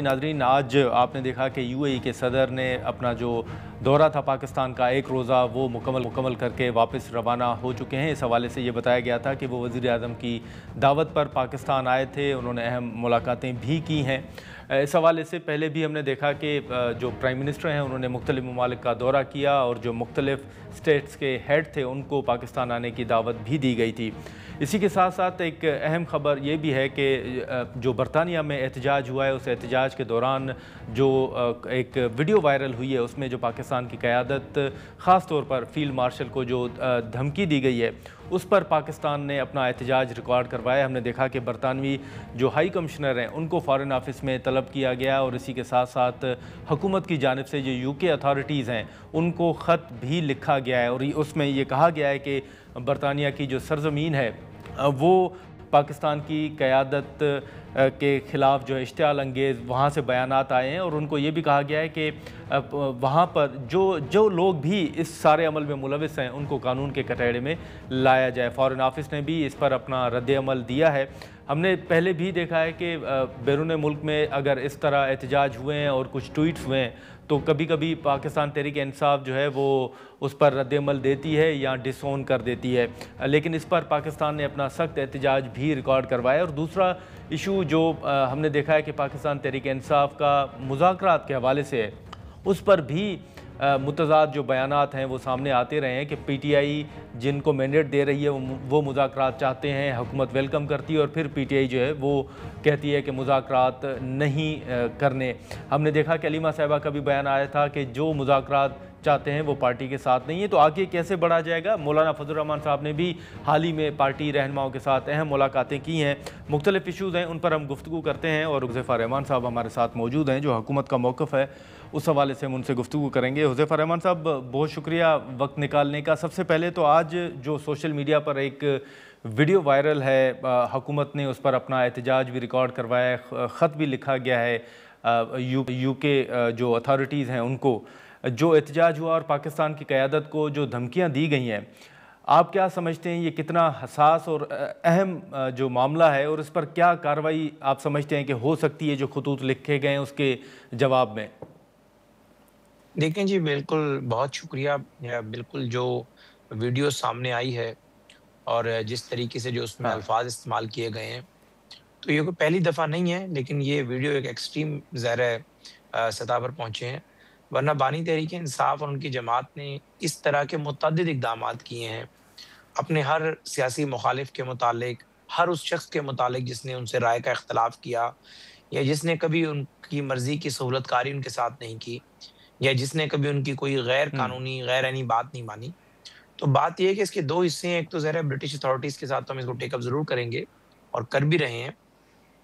नाज़रीन, आज आपने देखा कि यूएई के सदर ने अपना जो दौरा था पाकिस्तान का, एक रोज़ा, वो मुकम्मल करके वापस रवाना हो चुके हैं। इस हवाले से ये बताया गया था कि वो वज़ीर आज़म की दावत पर पाकिस्तान आए थे, उन्होंने अहम मुलाकातें भी की हैं। इस हवाले से पहले भी हमने देखा कि जो प्राइम मिनिस्टर हैं उन्होंने मुख्तलिफ़ ममालिक का दौरा किया और जो मुख्तलिफ़ स्टेट्स के हेड थे उनको पाकिस्तान आने की दावत भी दी गई थी। इसी के साथ साथ एक अहम ख़बर ये भी है कि जो बरतानिया में एहतजाज हुआ है, उस एहतजाज के दौरान जो एक वीडियो वायरल हुई है उसमें जो पाकिस्तान की क़यादत, ख़ास तौर पर फ़ील्ड मार्शल को जो धमकी दी गई है, उस पर पाकिस्तान ने अपना एहतजाज रिकॉर्ड करवाया। हमने देखा कि बरतानवी जो हाई कमिश्नर हैं उनको फ़ॉरेन ऑफिस में तलब किया गया और इसी के साथ साथ हुकूमत की जानिब से जो यूके अथॉरिटीज़ हैं उनको ख़त भी लिखा गया है और उसमें ये कहा गया है कि बरतानिया की जो सरज़मीन है वो पाकिस्तान की क़यादत के ख़िलाफ़ जो इश्तियाल अंगेज़ वहाँ से बयानात आए हैं और उनको ये भी कहा गया है कि वहाँ पर जो लोग भी इस सारे अमल में मुलविस हैं उनको कानून के कटघरे में लाया जाए। फ़ॉरेन ऑफिस ने भी इस पर अपना रद्द-ए-अमल दिया है। हमने पहले भी देखा है कि बैरून मुल्क में अगर इस तरह एहतजाज हुए हैं और कुछ ट्वीट्स हुए हैं तो कभी कभी पाकिस्तान तहरीक इंसाफ जो है वो उस पर रद्द-ए-अमल देती है या डिसोन कर देती है, लेकिन इस पर पाकिस्तान ने अपना सख्त एहतजाज भी रिकॉर्ड करवाया। और दूसरा इशू जो हमने देखा है कि पाकिस्तान तहरीक इंसाफ का मुज़ाकरात के हवाले से है, उस पर भी मुतज़ाद जो बयानात हैं वो सामने आते रहे हैं कि पीटीआई जिनको मैंडेट दे रही है वो मुज़ाकरात चाहते हैं, हुकूमत वेलकम करती है और फिर पीटीआई जो है वो कहती है कि मुज़ाकरात नहीं करने। हमने देखा कि अलीमा साहिबा का भी बयान आया था कि जो मुज़ाकरात चाहते हैं वो पार्टी के साथ नहीं है, तो आगे कैसे बढ़ा जाएगा। मौलाना फजल रहमान साहब ने भी हाल ही में पार्टी रहनुमाओं के साथ अहम मुलाकातें की हैं, मुख्तलिफ इशूज़ हैं उन पर हम गुफ्तगू करते हैं और हुज़ैफ़ा रहमान साहब हमारे साथ मौजूद हैं जो हुकूमत का मौक़िफ़ है उस हवाले से हम उनसे गुफ्तगू करेंगे। हुज़ैफ़ा रहमान साहब, बहुत शुक्रिया वक्त निकालने का। सबसे पहले तो आज जो सोशल मीडिया पर एक वीडियो वायरल है, हुकूमत ने उस पर अपना एहतजाज भी रिकॉर्ड करवाया है, ख़त भी लिखा गया है यूके जो अथॉरिटीज़ हैं उनको, जो एहतजाज हुआ और पाकिस्तान की क़यादत को जो धमकियाँ दी गई हैं, आप क्या समझते हैं ये कितना हसास और अहम जो मामला है और इस पर क्या कार्रवाई आप समझते हैं कि हो सकती है जो खतूत लिखे गए हैं उसके जवाब में? देखें जी, बिल्कुल, बहुत शुक्रिया। बिल्कुल जो वीडियो सामने आई है और जिस तरीके से जो उसमें हाँ। अल्फ़ाज़ इस्तेमाल किए गए हैं, तो ये कोई पहली दफ़ा नहीं है, लेकिन ये वीडियो एक एक्सट्रीम ज़ाहिर है सतह पर पहुँचे हैं। वरना बानी तहरीक-ए-इंसाफ़ और उनकी जमात ने इस तरह के मुतअद्दिद इक़दामात किए हैं, अपने हर सियासी मुख़ालिफ़ के मुतालिक, हर उस शख़्स के मुतालिक जिसने उनसे राय का इख्तिलाफ़ किया या जिसने कभी उनकी मर्ज़ी की सहूलतकारी उनके साथ नहीं की या जिसने कभी उनकी कोई गैर हुँ। कानूनी, गैर आईनी बात नहीं मानी। तो बात ये है कि इसके 2 हिस्से हैं, एक तो ज़ाहिर है ब्रिटिश अथॉरिटीज़ के साथ तो हम इसको टेक अप ज़रूर करेंगे और कर भी रहे हैं।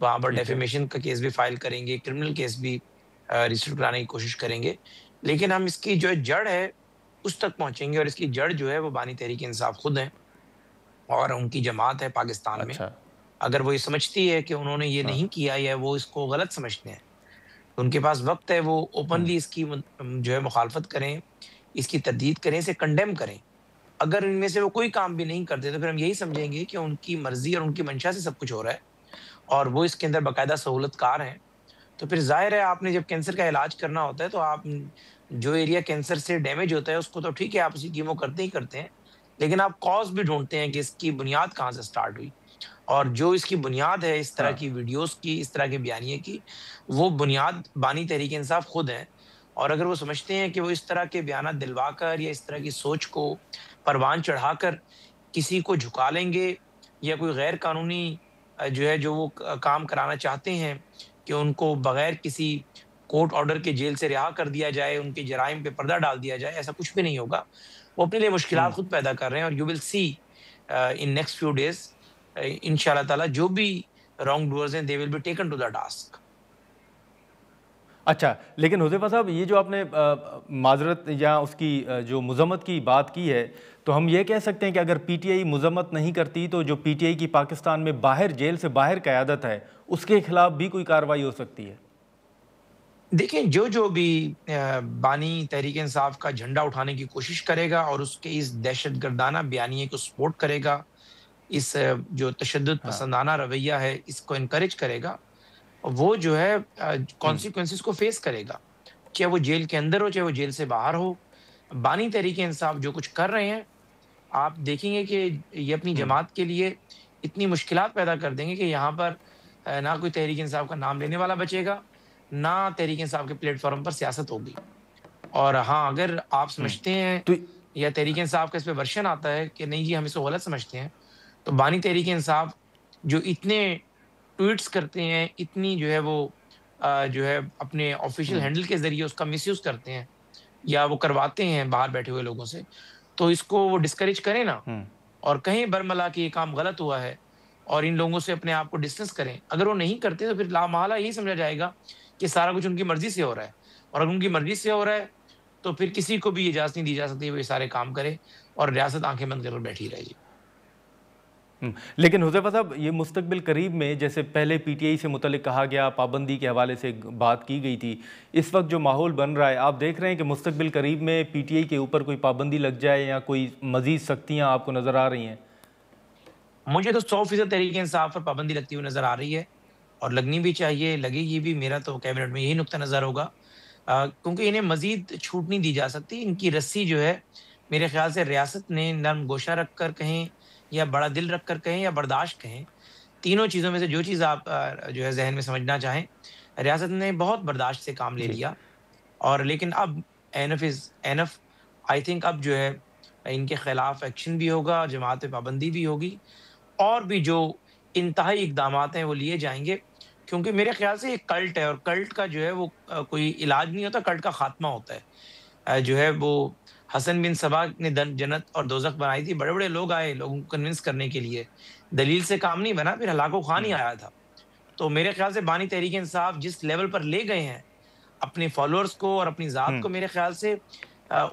वहाँ पर ठीक है। डेफेमेशन का केस भी फाइल करेंगे, क्रिमिनल केस भी रजिस्टर कराने की कोशिश करेंगे। लेकिन हम इसकी जो जड़ है, उस तक पहुँचेंगे और इसकी जड़ जो है वो बानी तहरीक-ए-इंसाफ खुद हैं और उनकी जमात है पाकिस्तान में। अच्छा। अगर वो ये समझती है कि उन्होंने ये हाँ। नहीं किया या वो इसको गलत समझते हैं, तो उनके पास वक़्त है, वो हुँ। ओपनली इसकी जो है मुखालफत करें, इसकी तरदीद करें, इसे कंडेम करें। अगर इनमें से वो कोई काम भी नहीं करते, तो फिर हम यही समझेंगे कि उनकी मर्ज़ी और उनकी मंशा से सब कुछ हो रहा है और वो इसके अंदर बाकायदा सहूलतकार हैं। तो फिर ज़ाहिर है, आपने जब कैंसर का इलाज करना होता है तो आप जो एरिया कैंसर से डैमेज होता है उसको तो ठीक है, आप उसी कीमो करते ही करते हैं, लेकिन आप कॉज़ भी ढूँढते हैं कि इसकी बुनियाद कहाँ से स्टार्ट हुई। और जो इसकी बुनियाद है इस तरह हाँ। की वीडियोज़ की, इस तरह के बयानिए की, वो बुनियाद बानी तहरीक-ए-इंसाफ खुद हैं। और अगर वो समझते हैं कि वो इस तरह के बयानात दिलवाकर या इस तरह की सोच को परवान चढ़ाकर किसी को झुका लेंगे या कोई गैर कानूनी जो है जो वो काम कराना चाहते हैं कि उनको बगैर किसी कोर्ट ऑर्डर के जेल से रिहा कर दिया जाए, उनके जराइम पे पर्दा डाल दिया जाए, ऐसा कुछ भी नहीं होगा। वो अपने लिए मुश्किलात हुँ। खुद पैदा कर रहे हैं और you will see in next few days इंशाल्लाह ताला जो भी रॉन्ग डूअर्स हैं, they will be taken to the task. अच्छा, लेकिन हुज़ैफ़ा साहब, ये जो आपने माज़रत या उसकी जो मज़म्मत की बात की है, तो हम ये कह सकते हैं कि अगर पीटीआई मज़म्मत नहीं करती तो जो पीटीआई की पाकिस्तान में बाहर, जेल से बाहर क़यादत है, उसके खिलाफ भी कोई कार्रवाई हो सकती है? देखिए, जो भी बानी तहरीक-ए-इंसाफ का झंडा उठाने की कोशिश करेगा और उसके इस दहशतगर्दाना बयानिए को सपोर्ट करेगा, इस जो तशद्दुद हाँ। पसंदाना रवैया है, इसको एनकरेज करेगा, वो जो है हुँ, कॉन्सिक्वेंसेस को फेस करेगा। चाहे वो जेल के अंदर हो, चाहे वो जेल से बाहर हो। बानी तहरीक-ए-इंसाफ जो कुछ कर रहे हैं, आप देखेंगे कि ये अपनी हुँ, जमात के लिए इतनी मुश्किलात पैदा कर देंगे कि यहाँ पर ना कोई तहरीक-ए-इंसाफ का नाम लेने वाला बचेगा, ना तहरीक-ए-इंसाफ के प्लेटफ़ॉर्म पर सियासत होगी। और हाँ, अगर आप हुँ। समझते हैं तो या तहरीक-ए-इंसाफ का इस पे वर्शन आता है कि नहीं जी हम इसको गलत समझते हैं, तो बानी तहरीक-ए-इंसाफ जो इतने ट्वीट्स करते हैं, इतनी जो है वो जो है अपने ऑफ़िशियल हुँ, हैंडल के ज़रिए उसका मिसयूज़ करते हैं या वो करवाते हैं बाहर बैठे हुए लोगों से, तो इसको वो डिस्करेज करें ना हुँ। और कहें बरमला कि ये काम गलत हुआ है और इन लोगों से अपने आप को डिस्टेंस करें। अगर वो नहीं करते तो फिर लामहला यही समझा जाएगा कि सारा कुछ उनकी मर्ज़ी से हो रहा है और अगर उनकी मर्ज़ी से हो रहा है, तो फिर किसी को भी इजाज़त नहीं दी जा सकती वो ये सारे काम करे और रियासत आँखें बंद कर बैठी रहे। जी। हुँ, लेकिन हुज़ैफ़ा साहब ये मुस्तक़बिल करीब में जैसे पहले पीटीआई से मुतल्लिक़ कहा गया, पाबंदी के हवाले से बात की गई थी। इस वक़्त जो माहौल बन रहा है, आप देख रहे हैं कि मुस्तक़बिल करीब में पीटीआई के ऊपर कोई पाबंदी लग जाए या कोई मज़ीद सख्तियाँ आपको नज़र आ रही हैं? मुझे तो 100% तहरीक-ए-इंसाफ पर पाबंदी लगती हुई नज़र आ रही है और लगनी भी चाहिए, लगेगी भी। मेरा तो कैबिनेट में यही नुक्ता नज़र होगा क्योंकि इन्हें मज़ीद छूट नहीं दी जा सकती। इनकी रस्सी जो है, मेरे ख़्याल से रियासत ने नरम गोशा रखकर कहें या बड़ा दिल रखकर कहें या बर्दाश्त कहें, तीनों चीज़ों में से जो चीज़ आप जो है ज़हन में समझना चाहें, रियासत ने बहुत बर्दाश्त से काम ले जी। लिया और लेकिन अब enough is enough. I think अब जो है इनके खिलाफ एक्शन भी होगा, जमात पे पाबंदी भी होगी और भी जो इंतहाई इक़दामात हैं वो लिए जाएँगे क्योंकि मेरे ख़्याल से ये कल्ट है और कल्ट का जो है वो कोई इलाज नहीं होता, कल्ट का ख़ात्मा होता है। जो है वो हसन बिन सबा ने दन जन्नत और दोज़ख बनाई थी, बड़े-बड़े लोग आए लोगों को कन्विंस करने के लिए। दलील से काम नहीं बना, फिर हलाको खान ही हुँ। आया था। तो मेरे ख़्याल से बानी तहरीक-ए-इंसाफ जिस लेवल पर ले गए हैं, अपने फ़ॉलोअर्स को और अपनी ज़ात हुँ। को मेरे ख़्याल से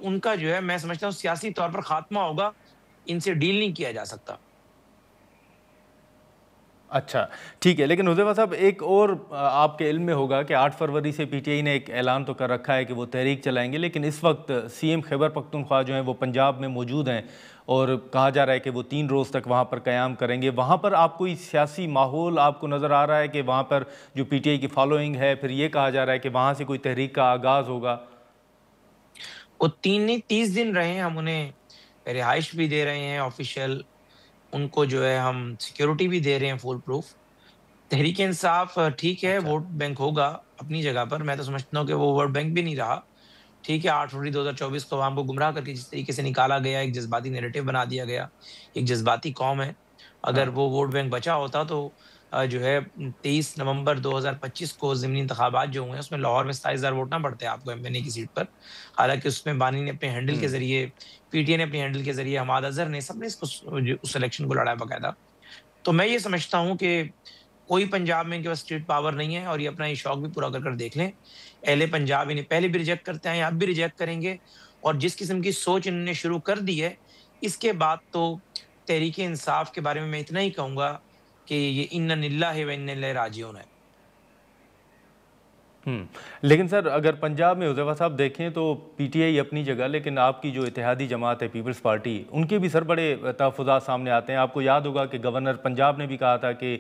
उनका जो है मैं समझता हूँ सियासी तौर पर ख़ात्मा होगा, इनसे डील नहीं किया जा सकता। अच्छा, ठीक है। लेकिन हुज़ैफ़ा साहब एक और आपके इल्म में होगा कि 8 फरवरी से पीटीआई ने एक ऐलान तो कर रखा है कि वो तहरीक चलाएँगे, लेकिन इस वक़्त सीएम खैबर पख्तूनख्वा जो हैं वो पंजाब में मौजूद हैं और कहा जा रहा है कि वो 3 रोज़ तक वहाँ पर क़याम करेंगे। वहाँ पर आप कोई सियासी माहौल आपको नज़र आ रहा है कि वहाँ पर जो पीटीआई की फ़ॉलोइंग है, फिर ये कहा जा रहा है कि वहाँ से कोई तहरीक का आगाज़ होगा? वो 3 नहीं 30 दिन रहे हैं, हम उन्हें रिहाइश भी दे रहे हैं ऑफ़िशियल, उनको जो है हम सिक्योरिटी भी दे रहे हैं फुल प्रूफ। तहरीक-ए-इंसाफ ठीक है, अच्छा। वोट बैंक होगा अपनी जगह पर, मैं तो समझता हूँ कि वो वोट बैंक भी नहीं रहा। ठीक है, 8 फरवरी 2024 को अवाम को गुमराह करके जिस तरीके से निकाला गया, एक जज़्बाती नैरेटिव बना दिया गया, एक जज़्बाती कौम है। अगर हाँ। वो वोट बैंक बचा होता तो जो है 23 नवंबर 2025 को ज़िमनी इंतखाबात जो हुए हैं, उसमें लाहौर में 27,000 वोट ना पड़ते आपको एमएनए की सीट पर। हालाँकि उसमें बानी ने अपने हैंडल के हुँ। ज़रिए, पीटीआई ने अपने हैंडल के ज़रिए, हमाद अज़हर ने, सबने इसको उस इलेक्शन को लड़ा है बाकायदा। तो मैं ये समझता हूँ कि कोई पंजाब में इनके पास स्टेट पावर नहीं है और ये अपना ये शौक भी पूरा कर कर देख लें। अहले पंजाब इन्हें पहले भी रिजेक्ट करते आए हैं, अब भी रिजेक्ट करेंगे और जिस किस्म की सोच इन्होंने शुरू कर दी है, इसके बाद तो तहरीक-ए-इंसाफ के बारे में मैं इतना ही कहूँगा कि ये इन्ना लिल्लाहि व इन्ना इलैहि राजिऊन है। हुँ। लेकिन सर अगर पंजाब में हुज़ैफ़ा साहब देखें तो पीटीआई अपनी जगह, लेकिन आपकी जो इत्तेहादी जमात है पीपल्स पार्टी, उनके भी सर बड़े तहफ़्फ़ुज़ात सामने आते हैं। आपको याद होगा कि गवर्नर पंजाब ने भी कहा था कि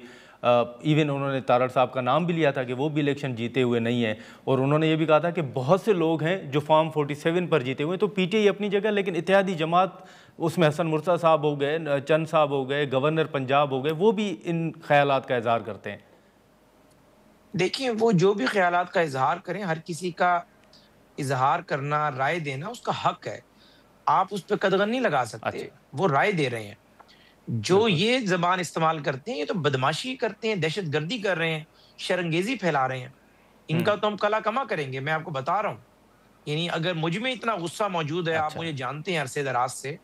इवन उन्होंने तारड़ साहब का नाम भी लिया था कि वो भी इलेक्शन जीते हुए नहीं हैं और उन्होंने ये भी कहा था कि बहुत से लोग हैं जो फॉर्म 47 पर जीते हुए हैं। तो पीटीआई अपनी जगह, लेकिन इत्तेहादी जमात उसमें हसन मुर्तज़ा साहब हो गए, चंद साहब हो गए, गवर्नर पंजाब हो गए, वो भी इन ख़यालात का इज़हार करते हैं। देखिए, वो जो भी ख़यालात का इज़हार करें, हर किसी का इज़हार करना, राय देना उसका हक है। आप उस पे कदगन नहीं लगा सकते, अच्छा, वो राय दे रहे हैं। जो बिल्कुल। ये ज़बान इस्तेमाल करते हैं, ये तो बदमाशी करते हैं, दहशतगर्दी कर रहे हैं, शरंगेज़ी फैला रहे हैं। हुँ, इनका तो हम कला-कमा करेंगे, मैं आपको बता रहा हूँ। यानी अगर मुझ में इतना गुस्सा मौजूद है, आप अच्छा। मुझे जानते हैं अरसे-दराज़ से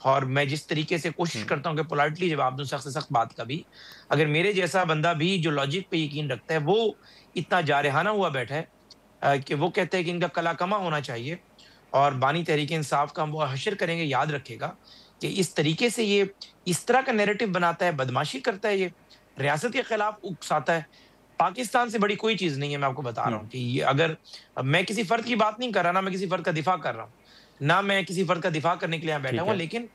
और मैं जिस तरीके से कोशिश हुँ, करता हूँ कि पोलाइटली जवाब दूँ सख्त से सख्त बात का भी। अगर मेरे जैसा बंदा भी जो लॉजिक पे यकीन रखता है, वो इतना जारहाना हुआ बैठा है कि वो कहते हैं कि इनका कला-कमा होना चाहिए और बानी तहरीक-ए-इंसाफ का हम वो हश्र करेंगे, याद रखिएगा कि इस तरीके से ये इस तरह का नैरेटिव बनाता है, बदमाशी करता है ये, रियासत के खिलाफ उकसाता है। पाकिस्तान से बड़ी कोई चीज़ नहीं है, मैं आपको बता हुँ, रहा हूँ कि ये अगर मैं किसी फ़र्द की बात नहीं कर रहा, ना मैं किसी फ़र्द का दिफ़ा कर रहा हूँ, ना मैं किसी फ़र्द का दिफ़ा करने के लिए यहाँ बैठा ठीक हूँ, है। लेकिन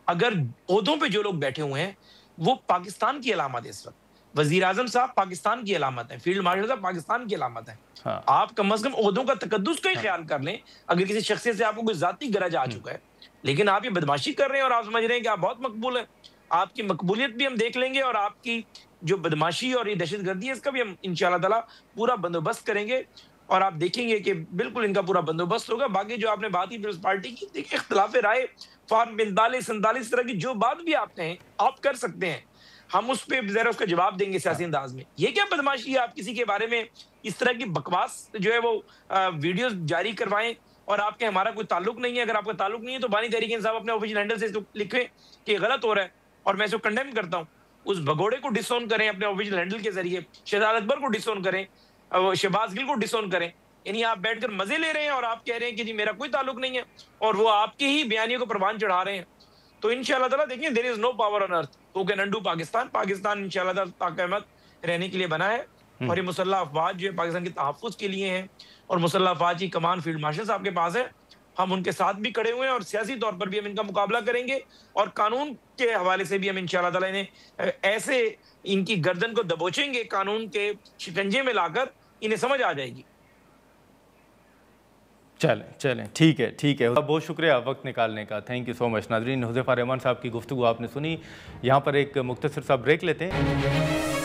अगर ओहदों पे जो लोग बैठे हुए हैं, वो पाकिस्तान की अलामत है इस वक़्त। वजीर आजम साहब पाकिस्तान की अलामत है, फील्ड मार्शल साहब पाकिस्तान की अलामत है। हाँ। आप कम अज कम ओहदों का तकद्दुस का ही हाँ। ख्याल कर लें, अगर किसी शख्सियत से आपको कोई जाती गरज आ चुका है। लेकिन आप ये बदमाशी कर रहे हैं और आप समझ रहे हैं कि आप बहुत मकबूल हैं। आपकी मकबूलियत भी हम देख लेंगे और आपकी जो बदमाशी और ये दहशतगर्दी है, इसका भी हम इंशाअल्लाह ताला पूरा बंदोबस्त करेंगे और आप देखेंगे कि बिल्कुल इनका पूरा बंदोबस्त होगा। बाकी जो आपने बात की पीपल्स पार्टी की, देखिए इख्तिलाफ राय फॉर्म 45-47 तरह की जो बात भी आप कहें, आप कर सकते हैं। हम उस पे ज़रा उसका जवाब देंगे सियासी हाँ। अंदाज में। ये क्या बदमाशी है, आप किसी के बारे में इस तरह की बकवास जो है वो वीडियोज़ जारी करवाएँ और आपके हमारा कोई ताल्लुक नहीं है। अगर आपका ताल्लुक नहीं है तो बानी तहरीक-ए-इंसाफ अपने ऑफिशियल हैंडल से इसको लिखें कि ये गलत हो रहा है और मैं इसको कंडेम करता हूँ। उस भगोड़े को डिसओन करें अपने ऑफिशियल हैंडल के ज़रिए, शहजाद अकबर को डिसओन करें, शहबाज गिल को डिसओन करें। यानी आप बैठकर मज़े ले रहे हैं और आप कह रहे हैं कि जी मेरा कोई ताल्लुक नहीं है और वो आपके ही बयानियों को परवान चढ़ा रहे हैं। तो इंशाअल्लाह ताला देखिए, there is no power on earth who can undo Pakistan. Pakistan इंशाअल्लाह ताला ताक़यामत रहने के लिए बना है और ये मुसल्लह अफ़वाज जो है पाकिस्तान के तहफ़्फ़ुज़ के लिए हैं और मुसल्लह अफ़वाज की कमान फील्ड मार्शल साहब के पास है। हम उनके साथ भी खड़े हुए हैं और सियासी तौर पर भी हम इनका मुकाबला करेंगे और कानून के हवाले से भी हम इंशाअल्लाह ताला इन्हें ऐसे इनकी गर्दन को दबोचेंगे, कानून के शिकंजे में लाकर इन्हें समझ आ जाएगी। चलें चलें, ठीक है ठीक है। बहुत शुक्रिया वक्त निकालने का, थैंक यू सो मच। नाज़रीन, हुज़ैफ़ा रहमान साहब की गुफ्तगू आपने सुनी। यहाँ पर एक मुख्तसर सा ब्रेक लेते हैं।